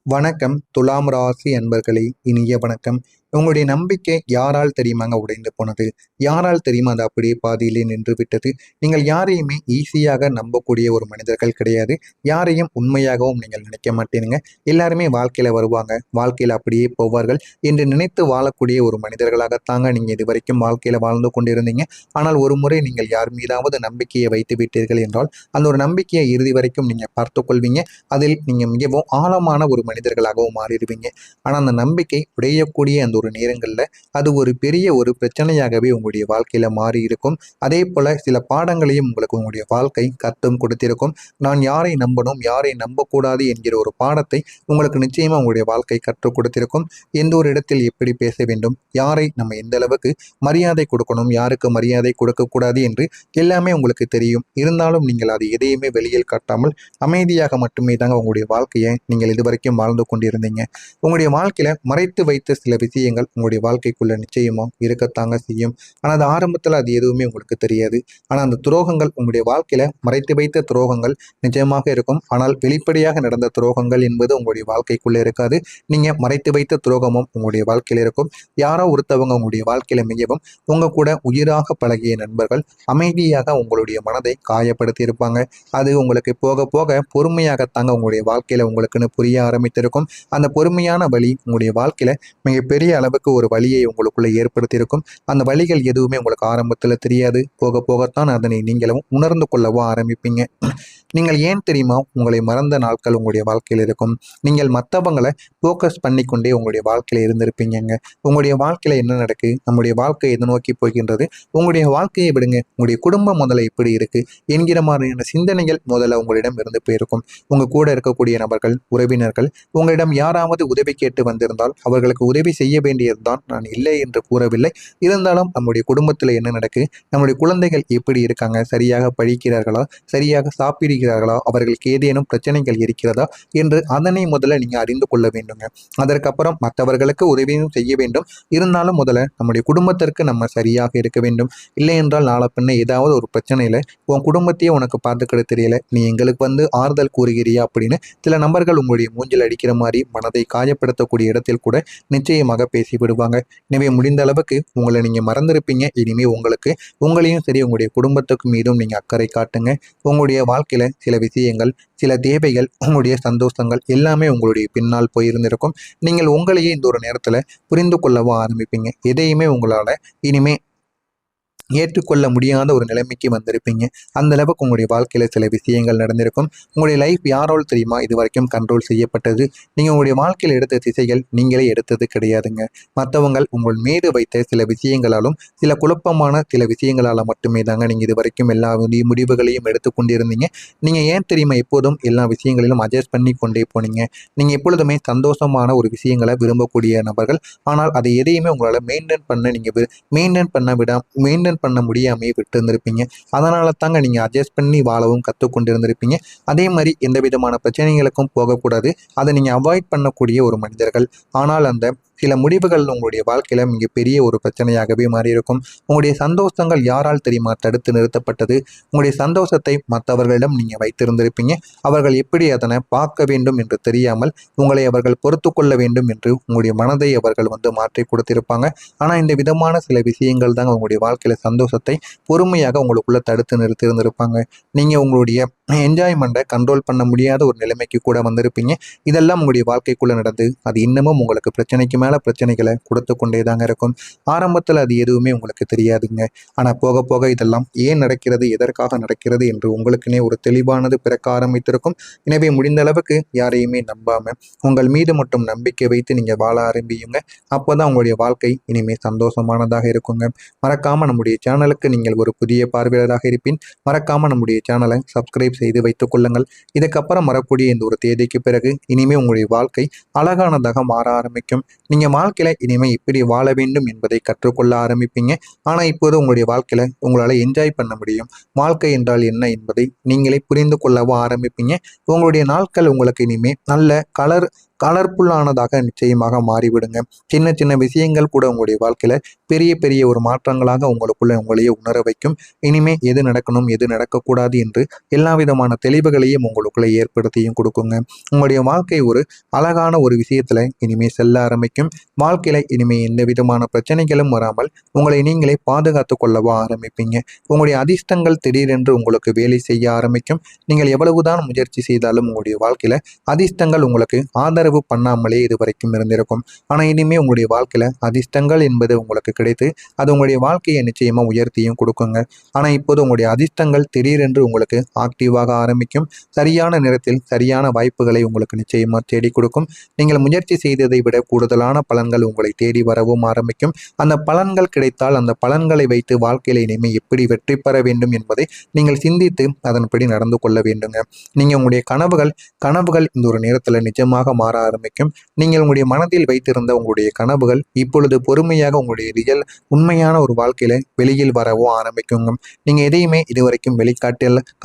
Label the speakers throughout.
Speaker 1: வணக்கம் துலாம் ராசி அன்பர்களே, இனிய வணக்கம். உங்களுடைய நம்பிக்கை யாரால் தெரியுமாங்க உடைந்து போனது? யாரால் தெரியுமா அது அப்படியே பாதியிலே நின்று விட்டது? நீங்கள் யாரையுமே ஈஸியாக நம்பக்கூடிய ஒரு மனிதர்கள் கிடையாது. யாரையும் உண்மையாகவும் நீங்கள் நினைக்க மாட்டீங்க. எல்லாருமே வாழ்க்கையில வருவாங்க, வாழ்க்கையில அப்படியே போவார்கள் என்று நினைத்து வாழக்கூடிய ஒரு மனிதர்களாகத்தாங்க நீங்க இதுவரைக்கும் வாழ்க்கையில வாழ்ந்து கொண்டிருந்தீங்க. ஆனால் ஒரு முறை நீங்கள் யார் மீதாவது நம்பிக்கையை வைத்து விட்டீர்கள் என்றால் அந்த ஒரு நம்பிக்கையை இறுதி வரைக்கும் நீங்க பார்த்து கொள்வீங்க. அதில் நீங்க மிகவும் ஆழமான ஒரு மனிதர்களாகவும் மாறிடுவீங்க. ஆனா அந்த நம்பிக்கை உடையக்கூடிய அந்த ஒரு நேரங்கள்ல அது ஒரு பெரிய ஒரு பிரச்சனையாகவே உங்களுடைய வாழ்க்கையில மாறி இருக்கும். அதே போல சில பாடங்களையும் உங்களுக்கு உங்களுடைய வாழ்க்கை கத்தும் கொடுத்திருக்கும். நான் யாரை நம்பணும், யாரை நம்பக்கூடாது என்கிற ஒரு பாடத்தை உங்களுக்கு நிச்சயமா உங்களுடைய வாழ்க்கை கற்றுக் கொடுத்திருக்கும். எந்த ஒரு இடத்தில் எப்படி பேச வேண்டும், யாரை நம்ம எந்த அளவுக்கு மரியாதை கொடுக்கணும், யாருக்கு மரியாதை கொடுக்கக்கூடாது என்று எல்லாமே உங்களுக்கு தெரியும். இருந்தாலும் நீங்கள் அதை எதையுமே வெளியில் காட்டாமல் அமைதியாக மட்டுமே தாங்க உங்களுடைய வாழ்க்கையை நீங்கள் இதுவரைக்கும் வாழ்ந்து கொண்டிருந்தீங்க. உங்களுடைய வாழ்க்கையில மறைத்து வைத்த சில விஷயங்கள் உங்களுடைய வாழ்க்கைக்குள்ள நிச்சயமா இருக்கத்தாங்க செய்யும். ஆனா அது ஆரம்பத்துல அது எதுவுமே உங்களுக்கு தெரியாது. ஆனா அந்த துரோகங்கள் உங்களுடைய வாழ்க்கையில மறைத்து வைத்த துரோகங்கள் நிச்சயமாக இருக்கும். ஆனால் வெளிப்படையாக நடந்த துரோகங்கள் என்பது உங்களுடைய வாழ்க்கைக்குள்ள இருக்காது. நீங்க மறைத்து வைத்த துரோகமும் உங்களுடைய வாழ்க்கையில இருக்கும். யாரோ ஒருத்தவங்க உங்களுடைய வாழ்க்கையில மிகவும் உங்க கூட உயிராக பழகிய நண்பர்கள் அமைதியாக உங்களுடைய மனதை காயப்படுத்தி இருப்பாங்க. அது உங்களுக்கு போக போக பொறுமையாகத்தாங்க உங்களுடைய வாழ்க்கையில உங்களுக்குன்னு புரிய ஆரம்பித்திருக்கும். அந்த பொறுமையான வழி உங்களுடைய வாழ்க்கையில மிகப்பெரிய அளவுக்கு ஒரு வழியை உங்களுக்குள்ள ஏற்படுத்தியிருக்கும். அந்த வழிகள் எதுவுமே உங்களுக்கு ஆரம்பத்துல தெரியாது. போக போகத்தான் அதனை நீங்களும் உணர்ந்து கொள்ளவும் ஆரம்பிப்பீங்க. நீங்கள் ஏன் தெரியுமா உங்களை மறந்த நாட்கள் உங்களுடைய வாழ்க்கையில் இருக்கும். நீங்கள் மற்றவங்களை ஃபோக்கஸ் பண்ணிக்கொண்டே உங்களுடைய வாழ்க்கையில இருந்திருப்பீங்கங்க. உங்களுடைய வாழ்க்கையில என்ன நடக்கு, நம்முடைய வாழ்க்கை எது நோக்கி போகின்றது, உங்களுடைய வாழ்க்கையை விடுங்க, உங்களுடைய குடும்பம் முதல்ல எப்படி இருக்கு என்கிற மாதிரியான சிந்தனைகள் முதல்ல உங்களிடம் இருந்து போயிருக்கும். உங்க கூட இருக்கக்கூடிய நபர்கள், உறவினர்கள் உங்களிடம் யாராவது உதவி கேட்டு வந்திருந்தால் அவர்களுக்கு உதவி செய்ய வேண்டியதுதான். நான் இல்லை என்று கூறவில்லை. இருந்தாலும் நம்முடைய குடும்பத்தில் என்ன நடக்கு, நம்முடைய குழந்தைகள் எப்படி இருக்காங்க, சரியாக படிக்கிறார்களா, சரியாக சாப்பிடுகிறார்களா, அவர்களுக்கு ஏதேனும் பிரச்சனைகள் இருக்கிறதா என்று அதனை முதல்ல நீங்க அறிந்து கொள்ள வேண்டுங்க. அதற்கப்புறம் மற்றவர்களுக்கு உதவியும் செய்ய வேண்டும். இருந்தாலும் முதல்ல நம்முடைய குடும்பத்திற்கு நம்ம சரியாக இருக்க வேண்டும். இல்லை என்றால் நாளை பின்ன ஏதாவது ஒரு பிரச்சனையில உன் குடும்பத்தையே உனக்கு பார்த்துக்கிட தெரியல, நீ எங்களுக்கு வந்து ஆறுதல் கூறுகிறியா அப்படின்னு சில நபர்கள் உங்களுடைய மூஞ்சில் அடிக்கிற மாதிரி மனதை காயப்படுத்தக்கூடிய இடத்தில் கூட நிச்சயமாக பேசி விடுவாங்க. எனவே முடிந்த அளவுக்கு உங்களை நீங்க மறந்திருப்பீங்க. இனிமே உங்களுக்கு உங்களையும் சரி உங்களுடைய குடும்பத்துக்கு மீதும் நீங்க அக்கறை காட்டுங்க. உங்களுடைய வாழ்க்கையில சில விஷயங்கள், சில தேவைகள், உங்களுடைய சந்தோஷங்கள் எல்லாமே உங்களுடைய பின்னால் போயிருந்திருக்கும். நீங்கள் உங்களையே இந்த ஒரு நேரத்துல புரிந்து கொள்ளவும் ஆரம்பிப்பீங்க. எதையுமே உங்களால இனிமே ஏற்றுக்கொள்ள முடியாத ஒரு நிலைமைக்கு வந்திருப்பீங்க. அந்த அளவுக்கு உங்களுடைய வாழ்க்கையில சில விஷயங்கள் நடந்திருக்கும். உங்களுடைய லைஃப் யாரால் தெரியுமா இது வரைக்கும் கண்ட்ரோல் செய்யப்பட்டது? நீங்க உங்களுடைய வாழ்க்கையில் எடுத்த திசைகள் நீங்களே எடுத்தது கிடையாதுங்க. மற்றவங்கள் உங்கள் மீது வைத்த சில விஷயங்களாலும் சில குழப்பமான சில விஷயங்களால மட்டுமே தாங்க நீங்க இது வரைக்கும் எல்லா முடிவுகளையும் எடுத்துக்கொண்டிருந்தீங்க. நீங்க ஏன் தெரியுமா எப்போதும் எல்லா விஷயங்களிலும் அட்ஜஸ்ட் பண்ணி கொண்டே போனீங்க. நீங்க எப்பொழுதுமே சந்தோஷமான ஒரு விஷயங்களை விரும்பக்கூடிய நபர்கள். ஆனால் அதை எதையுமே உங்களால் மெயின்டைன் பண்ண முடியாமையே விட்டு இருந்திருப்பீங்க. அதனால தாங்க நீங்க அட்ஜஸ்ட் பண்ணி வாழவும் கற்றுக்கொண்டு இருந்திருப்பீங்க. அதே மாதிரி எந்த விதமான பிரச்சனைகளுக்கும் போகக்கூடாது. அதை நீங்க அவாய்ட் பண்ணக்கூடிய ஒரு மனிதர்கள். ஆனால் அந்த சில முடிவுகள் உங்களுடைய வாழ்க்கையில மிகப்பெரிய ஒரு பிரச்சனையாகவே மாறியிருக்கும். உங்களுடைய சந்தோஷங்கள் யாரால் தெரியுமா தடுத்து நிறுத்தப்பட்டது? உங்களுடைய சந்தோஷத்தை மற்றவர்களிடம் நீங்க வைத்திருந்திருப்பீங்க. அவர்கள் எப்படி அதனை பார்க்க வேண்டும் என்று தெரியாமல் உங்களை அவர்கள் பொறுத்து கொள்ள வேண்டும் என்று உங்களுடைய மனதை அவர்கள் வந்து மாற்றி கொடுத்திருப்பாங்க. ஆனா இந்த விதமான சில விஷயங்கள் தாங்க உங்களுடைய வாழ்க்கையில சந்தோஷத்தை பொறுமையாக உங்களுக்குள்ள தடுத்து நிறுத்தி இருந்திருப்பாங்க. நீங்க உங்களுடைய என்ஜாய்மெண்ட்டை கண்ட்ரோல் பண்ண முடியாத ஒரு நிலைமைக்கு கூட வந்திருப்பீங்க. இதெல்லாம் உங்களுடைய வாழ்க்கைக்குள்ள நடந்து அது இன்னமும் உங்களுக்கு பிரச்சனைக்கு மேல பிரச்சனைகளை கொடுத்து கொண்டே தாங்க இருக்கும். ஆரம்பத்தில் அது எதுவுமே உங்களுக்கு தெரியாதுங்க. ஆனா போக போக இதெல்லாம் ஏன் நடக்கிறது, எதற்காக நடக்கிறது என்று உங்களுக்குன்னே ஒரு தெளிவானது பிறக்க ஆரம்பித்திருக்கும். எனவே முடிந்த அளவுக்கு யாரையுமே நம்பாம உங்கள் மீது மட்டும் நம்பிக்கை வைத்து நீங்க வாழ ஆரம்பியுங்க. அப்போதான் உங்களுடைய வாழ்க்கை இனிமே சந்தோஷமானதாக இருக்குங்க. மறக்காம நம்முடைய சேனலுக்கு நீங்கள் ஒரு புதிய பார்வையாளராக இருப்பின் மறக்காம நம்முடைய சேனலை சப்ஸ்கிரைப் செய்து வைத்துக் கொள்ளுங்கள். இதுக்கப்புறம் வரக்கூடிய இந்த ஒரு தேதிக்கு பிறகு இனிமே உங்களுடைய வாழ்க்கை அழகானதாக மாற ஆரம்பிக்கும். நீங்க வாழ்க்கையில இனிமே இப்படி வாழ வேண்டும் என்பதை கற்றுக்கொள்ள ஆரம்பிப்பீங்க. ஆனா இப்போது உங்களுடைய வாழ்க்கையில உங்களால என்ஜாய் பண்ண முடியும். வாழ்க்கை என்றால் என்ன என்பதை நீங்களே புரிந்து கொள்ளவும் ஆரம்பிப்பீங்க. உங்களுடைய நாட்கள் உங்களுக்கு இனிமே நல்ல கலர் கலர்ஃபுல்லானதாக நிச்சயமாக மாறிவிடுங்க. சின்ன சின்ன விஷயங்கள் கூட உங்களுடைய வாழ்க்கையில பெரிய பெரிய ஒரு மாற்றங்களாக உங்களுக்குள்ள உங்களையே உணர வைக்கும். இனிமே எது நடக்கணும் எது நடக்கக்கூடாது என்று எல்லா விதமான தெளிவுகளையும் உங்களுக்குள்ள ஏற்படுத்தியும் கொடுக்குங்க. உங்களுடைய வாழ்க்கை ஒரு அழகான ஒரு விஷயத்துல இனிமே செல்ல ஆரம்பிக்கும். வாழ்க்கையில இனிமே எந்த விதமான பிரச்சனைகளும் வராமல் உங்களை நீங்களே பாதுகாத்து கொள்ளவா ஆரம்பிப்பீங்க. உங்களுடைய அதிர்ஷ்டங்கள் திடீரென்று உங்களுக்கு வேலை செய்ய ஆரம்பிக்கும். நீங்கள் எவ்வளவுதான் முயற்சி செய்தாலும் உங்களுடைய வாழ்க்கையில அதிர்ஷ்டங்கள் உங்களுக்கு ஆதரவு பண்ணாமலே இது வரைக்கும் இருந்திருக்கும். ஆனா இனிமே உங்களுடைய வாழ்க்கையில அதிர்ஷ்டங்கள் என்பது உங்களுக்கு கிடைத்து அது உங்களுடைய வாழ்க்கையை நிச்சயமா உயர்த்தியும் கொடுக்குங்க. ஆனா இப்போது உங்களுடைய அதிர்ஷ்டங்கள் திடீரென்று உங்களுக்கு ஆக்டிவாக ஆரம்பிக்கும். சரியான நேரத்தில் சரியான வாய்ப்புகளை உங்களுக்கு நிச்சயமா தேடி கொடுக்கும். நீங்கள் முயற்சி செய்ததை விட கூடுதலான பலன்கள் உங்களை தேடி வரவும் ஆரம்பிக்கும். அந்த பலன்கள் கிடைத்தால் அந்த பலன்களை வைத்து வாழ்க்கையில இனிமே எப்படி வெற்றி பெற வேண்டும் என்பதை நீங்கள் சிந்தித்து அதன்படி நடந்து கொள்ள வேண்டுங்க. நீங்க உங்களுடைய கனவுகள் இந்த ஒரு நேரத்துல நிஜமாக மாற ஆரம்பிக்கும். நீங்கள் உங்களுடைய மனதில் வைத்திருந்த உங்களுடைய கனவுகள் இப்பொழுது பொறுமையாக உங்களுடைய ரியல் உண்மையான ஒரு வாழ்க்கையில வெளியில் வரவும் ஆரம்பிக்குங்க. நீங்க எதையுமே இதுவரைக்கும்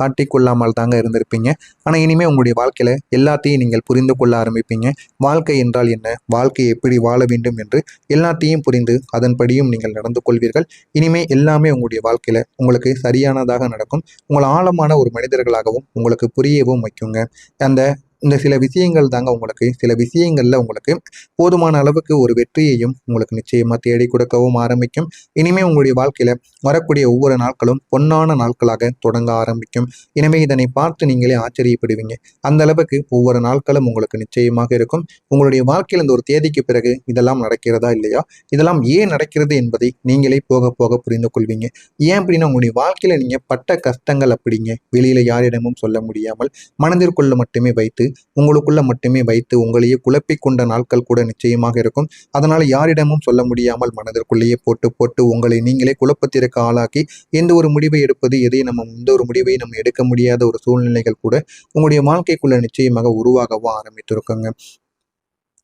Speaker 1: காட்டிக்கொள்ளாமல் தாங்க இருந்திருப்பீங்க. ஆனா இனிமே உங்களுடைய வாழ்க்கையில எல்லாத்தையும் நீங்கள் புரிந்து கொள்ள ஆரம்பிப்பீங்க. வாழ்க்கை என்றால் என்ன, வாழ்க்கையை எப்படி வாழ வேண்டும் என்று எல்லாத்தையும் புரிந்து அதன்படியும் நீங்கள் நடந்து கொள்வீர்கள். இனிமே எல்லாமே உங்களுடைய வாழ்க்கையில உங்களுக்கு சரியானதாக நடக்கும். உங்கள் ஆழமான ஒரு மனிதர்களாகவும் உங்களுக்கு புரியவும் வைக்குங்க. அந்த இந்த சில விஷயங்கள் தாங்க உங்களுக்கு சில விஷயங்கள்ல உங்களுக்கு போதுமான அளவுக்கு ஒரு வெற்றியையும் உங்களுக்கு நிச்சயமா தேடி கொடுக்கவும் ஆரம்பிக்கும். இனிமே உங்களுடைய வாழ்க்கையில வரக்கூடிய ஒவ்வொரு நாட்களும் பொன்னான நாட்களாக தொடங்க ஆரம்பிக்கும். எனவே இதனை பார்த்து நீங்களே ஆச்சரியப்படுவீங்க. அந்த அளவுக்கு ஒவ்வொரு நாட்களும் உங்களுக்கு நிச்சயமாக இருக்கும். உங்களுடைய வாழ்க்கையில் இந்த ஒரு தேதிக்கு பிறகு இதெல்லாம் நடக்கிறதா இல்லையா, இதெல்லாம் ஏன் நடக்கிறது என்பதை நீங்களே போக போக புரிந்து கொள்வீங்க. ஏன் அப்படின்னா உங்களுடைய வாழ்க்கையில நீங்க பட்ட கஷ்டங்கள் அப்படிங்க வெளியில யாரிடமும் சொல்ல முடியாமல் மனதிற்குள்ள மட்டுமே வைத்து உங்களுக்குள்ள மட்டுமே வைத்து உங்களையே குழப்பிக் கொண்ட நாட்கள் கூட நிச்சயமாக இருக்கும். அதனால யாரிடமும் சொல்ல முடியாமல் மனதிற்குள்ளேயே போட்டு போட்டு உங்களை நீங்களே குழப்பத்திற்கு ஆளாக்கி எந்த ஒரு முடிவை எடுப்பது எந்த ஒரு முடிவை நம்ம எடுக்க முடியாத ஒரு சூழ்நிலைகள் கூட உங்களுடைய வாழ்க்கைக்குள்ள நிச்சயமாக உருவாகவும் ஆரம்பித்திருக்குங்க.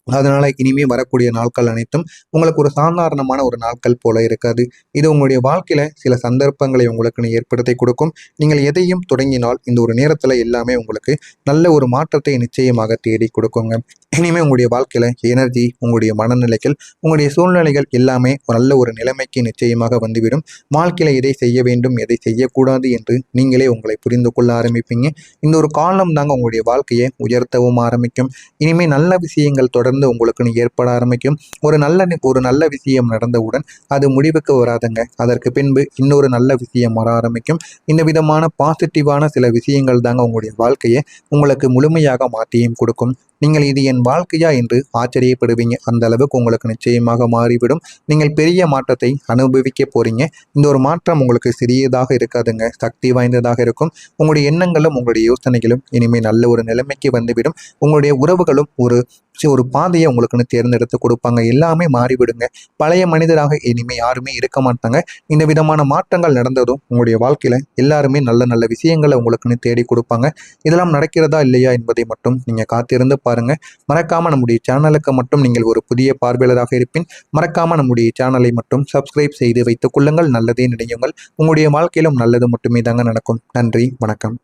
Speaker 1: அதனால இனிமே வரக்கூடிய நாட்கள் அனைத்தும் உங்களுக்கு ஒரு சாதாரணமான ஒரு நாட்கள் போல இருக்காது. இது உங்களுடைய வாழ்க்கையில சில சந்தர்ப்பங்களை உங்களுக்கு ஏற்படுத்தி கொடுக்கும். நீங்கள் எதையும் தொடங்கினால் இந்த ஒரு நேரத்துல எல்லாமே உங்களுக்கு நல்ல ஒரு மாற்றத்தை நிச்சயமாக தேடி கொடுக்குங்க. இனிமே உங்களுடைய வாழ்க்கையில எனர்ஜி, உங்களுடைய மனநிலைகள், உங்களுடைய சூழ்நிலைகள் எல்லாமே நல்ல ஒரு நிலைமைக்கு நிச்சயமாக வந்துவிடும். வாழ்க்கையில எதை செய்ய வேண்டும் எதை செய்யக்கூடாது என்று நீங்களே உங்களை புரிந்து கொள்ள ஆரம்பிப்பீங்க. இந்த ஒரு காலம் தாங்க உங்களுடைய வாழ்க்கையை உயர்த்தவும் ஆரம்பிக்கும். இனிமே நல்ல விஷயங்கள் தொடர்ந்து உங்களுக்குன்னு ஏற்பட ஆரம்பிக்கும். ஒரு நல்ல விஷயம் நடந்தவுடன் அது முடிவுக்கு வராதுங்க. அதற்கு பின்பு இன்னொரு நல்ல விஷயம் வர ஆரம்பிக்கும். இந்த விதமான பாசிட்டிவான சில விஷயங்கள் தாங்க உங்களுடைய வாழ்க்கையை உங்களுக்கு முழுமையாக மாற்றியும் கொடுக்கும். நீங்கள் இது என் வாழ்க்கையா என்று ஆச்சரியப்படுவீங்க. அந்த அளவுக்கு உங்களுக்கு நிச்சயமாக மாறிவிடும். நீங்கள் பெரிய மாற்றத்தை அனுபவிக்க போறீங்க. இந்த ஒரு மாற்றம் உங்களுக்கு சிறியதாக இருக்காதுங்க, சக்தி வாய்ந்ததாக இருக்கும். உங்களுடைய எண்ணங்களும் உங்களுடைய யோசனைகளும் இனிமே நல்ல ஒரு நிலைமைக்கு வந்துவிடும். உங்களுடைய உறவுகளும் ஒரு பாதையை உங்களுக்குன்னு தேர்ந்தெடுத்து கொடுப்பாங்க. எல்லாமே மாறிவிடுங்க. பழைய மனிதராக இனிமே யாருமே இருக்க மாட்டாங்க. இந்த விதமான மாற்றங்கள் நடந்ததும் உங்களுடைய வாழ்க்கையில எல்லாருமே நல்ல நல்ல விஷயங்களை உங்களுக்குன்னு தேடி கொடுப்பாங்க. இதெல்லாம் நடக்கிறதா இல்லையா என்பதை மட்டும் நீங்க காத்திருந்து பாருங்க. மறக்காம நம்முடைய சேனலுக்கு மட்டும் நீங்கள் ஒரு புதிய பார்வையாளராக இருப்பின் மறக்காம நம்முடைய சேனலை மட்டும் சப்ஸ்கிரைப் செய்து வைத்துக் கொள்ளுங்கள். நல்லதே நினையுங்கள். உங்களுடைய வாழ்க்கையிலும் நல்லது மட்டுமே தாங்க நடக்கும். நன்றி, வணக்கம்.